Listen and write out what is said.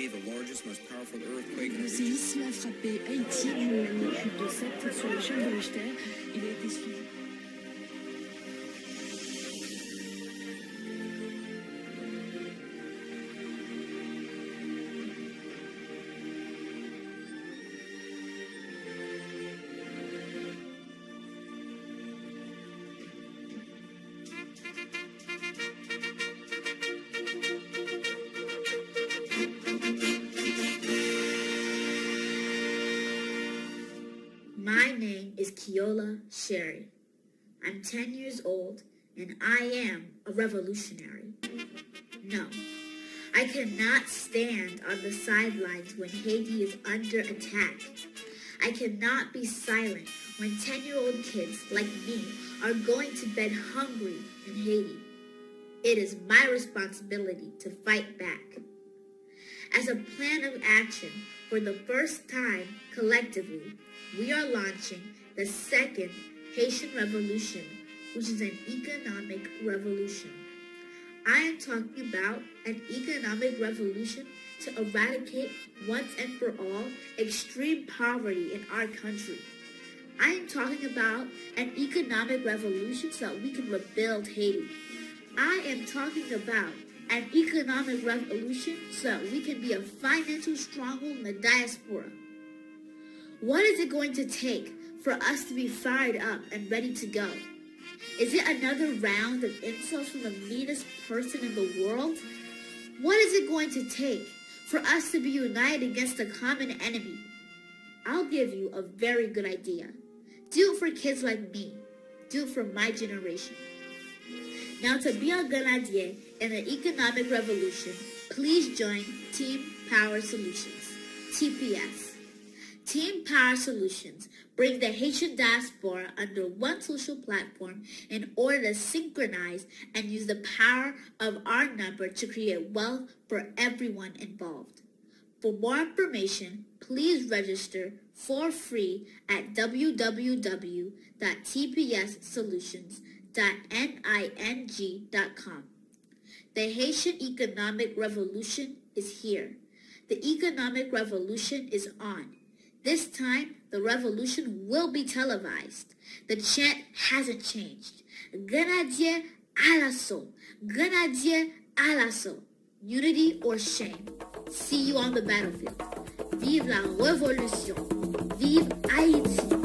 day, the largest, most powerful earthquake. Le séisme a frappé Haïti d'une magnitude de 7 sur l'échelle de Richter. Il a été suivi. My name is Keola Sherry. I'm 10 years old, and I am a revolutionary. No, I cannot stand on the sidelines when Haiti is under attack. I cannot be silent when 10-year-old kids like me are going to bed hungry in Haiti. It is my responsibility to fight back. As a plan of action, for the first time collectively, we are launching the second Haitian Revolution, which is an economic revolution. I am talking about an economic revolution to eradicate once and for all extreme poverty in our country. I am talking about an economic revolution so that we can rebuild Haiti. I am talking about an economic revolution so that we can be a financial stronghold in the diaspora. What is it going to take for us to be fired up and ready to go? Is it another round of insults from the meanest person in the world? What is it going to take for us to be united against a common enemy? I'll give you a very good idea. Do it for kids like me. Do it for my generation. Now, to be a grenadier in the economic revolution, please join Team Power Solutions, TPS. Team Power Solutions bring the Haitian diaspora under one social platform in order to synchronize and use the power of our number to create wealth for everyone involved. For more information, please register for free at www.tpssolutions.ning.com. The Haitian Economic Revolution is here. The economic revolution is on. This time, the revolution will be televised. The chant hasn't changed. Grenadier à l'assaut. Grenadier à l'assaut. Unity or shame. See you on the battlefield. Vive la révolution. Vive Haïti.